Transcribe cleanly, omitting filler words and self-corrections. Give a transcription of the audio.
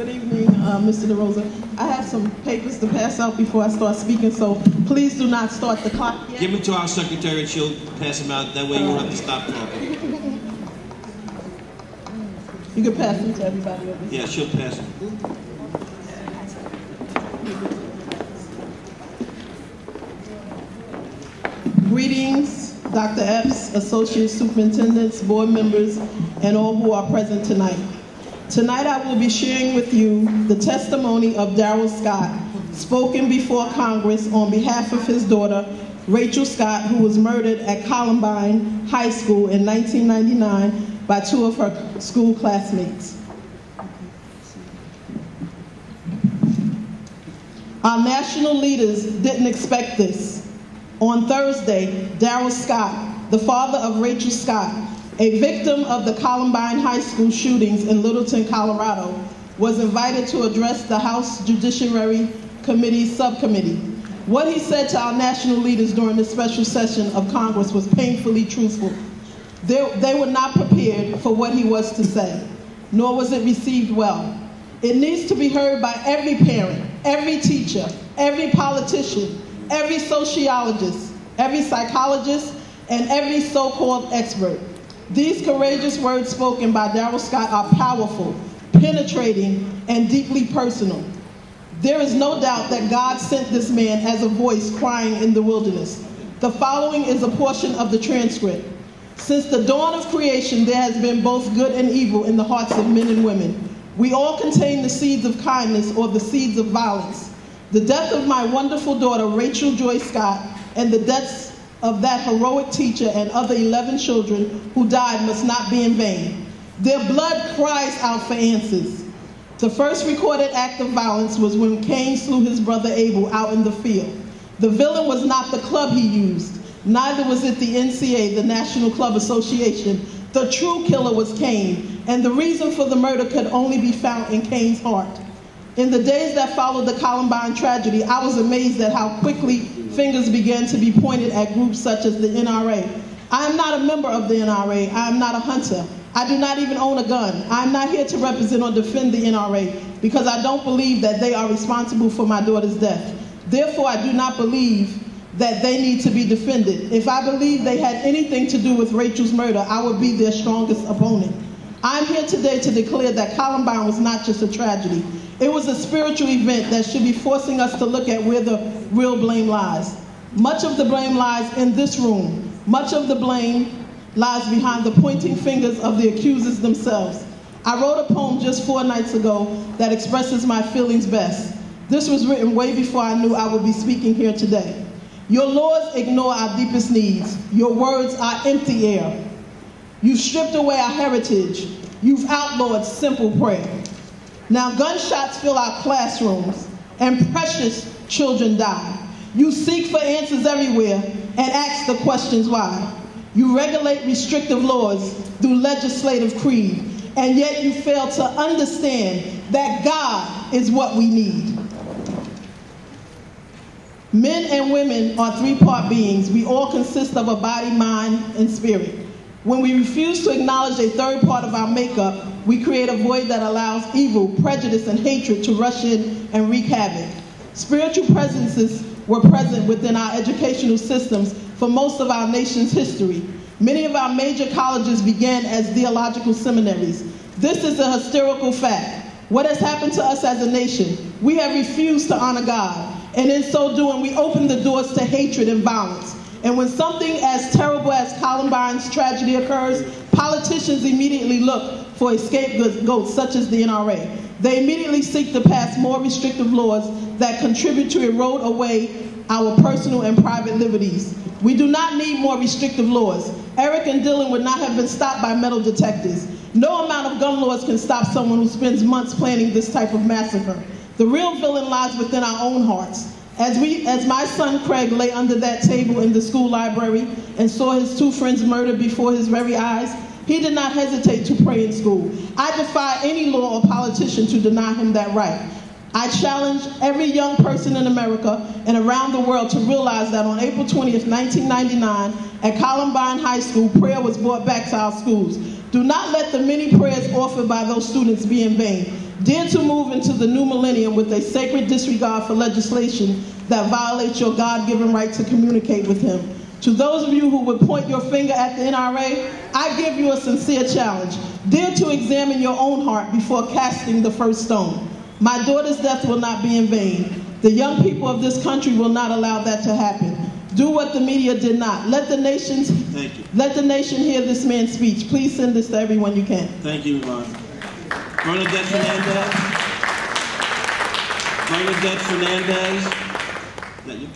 Good evening, Mr. DeRosa. I have some papers to pass out before I start speaking, so please do not start the clock yet. Give them to our secretary and she'll pass them out. That way you won't have to stop talking. You can pass them to everybody over here. Yeah, she'll pass them. Greetings, Dr. Epps, Associate Superintendents, board members, and all who are present tonight. Tonight I will be sharing with you the testimony of Darrell Scott, spoken before Congress on behalf of his daughter, Rachel Scott, who was murdered at Columbine High School in 1999 by two of her school classmates. Our national leaders didn't expect this. On Thursday, Darrell Scott, the father of Rachel Scott, a victim of the Columbine High School shootings in Littleton, Colorado, was invited to address the House Judiciary Committee's subcommittee. What he said to our national leaders during this special session of Congress was painfully truthful. They were not prepared for what he was to say, nor was it received well. It needs to be heard by every parent, every teacher, every politician, every sociologist, every psychologist, and every so-called expert. These courageous words spoken by Darrell Scott are powerful, penetrating, and deeply personal. There is no doubt that God sent this man as a voice crying in the wilderness. The following is a portion of the transcript. Since the dawn of creation, there has been both good and evil in the hearts of men and women. We all contain the seeds of kindness or the seeds of violence. The death of my wonderful daughter, Rachel Joy Scott, and the deaths of that heroic teacher and other 11 children who died must not be in vain. Their blood cries out for answers. The first recorded act of violence was when Cain slew his brother Abel out in the field. The villain was not the club he used. Neither was it the NCA, the National Club Association. The true killer was Cain, and the reason for the murder could only be found in Cain's heart. In the days that followed the Columbine tragedy, I was amazed at how quickly fingers began to be pointed at groups such as the NRA. I am not a member of the NRA. I am not a hunter. I do not even own a gun. I am not here to represent or defend the NRA because I don't believe that they are responsible for my daughter's death. Therefore, I do not believe that they need to be defended. If I believed they had anything to do with Rachel's murder, I would be their strongest opponent. I'm here today to declare that Columbine was not just a tragedy. It was a spiritual event that should be forcing us to look at where the real blame lies. Much of the blame lies in this room. Much of the blame lies behind the pointing fingers of the accusers themselves. I wrote a poem just 4 nights ago that expresses my feelings best. This was written way before I knew I would be speaking here today. Your laws ignore our deepest needs. Your words are empty air. You've stripped away our heritage. You've outlawed simple prayer. Now gunshots fill our classrooms and precious children die. You seek for answers everywhere and ask the questions why. You regulate restrictive laws through legislative creed, and yet you fail to understand that God is what we need. Men and women are 3-part beings. We all consist of a body, mind, and spirit. When we refuse to acknowledge a third part of our makeup, we create a void that allows evil, prejudice, and hatred to rush in and wreak havoc. Spiritual presences were present within our educational systems for most of our nation's history. Many of our major colleges began as theological seminaries. This is a historical fact. What has happened to us as a nation? We have refused to honor God, and in so doing, we open the doors to hatred and violence. And when something as terrible as Columbine's tragedy occurs, politicians immediately look for a scapegoat such as the NRA. They immediately seek to pass more restrictive laws that contribute to erode away our personal and private liberties. We do not need more restrictive laws. Eric and Dylan would not have been stopped by metal detectors. No amount of gun laws can stop someone who spends months planning this type of massacre. The real villain lies within our own hearts. As my son Craig lay under that table in the school library and saw his 2 friends murdered before his very eyes, he did not hesitate to pray in school. I defy any law or politician to deny him that right. I challenge every young person in America and around the world to realize that on April 20th, 1999, at Columbine High School, prayer was brought back to our schools. Do not let the many prayers offered by those students be in vain. Dare to move into the new millennium with a sacred disregard for legislation that violates your God-given right to communicate with him. To those of you who would point your finger at the NRA, I give you a sincere challenge. Dare to examine your own heart before casting the first stone. My daughter's death will not be in vain. The young people of this country will not allow that to happen. Do what the media did not. Let the nation hear this man's speech. Please send this to everyone you can. Thank you, Yvonne. Bernadette Fernandez. Bernadette Fernandez. Is that you?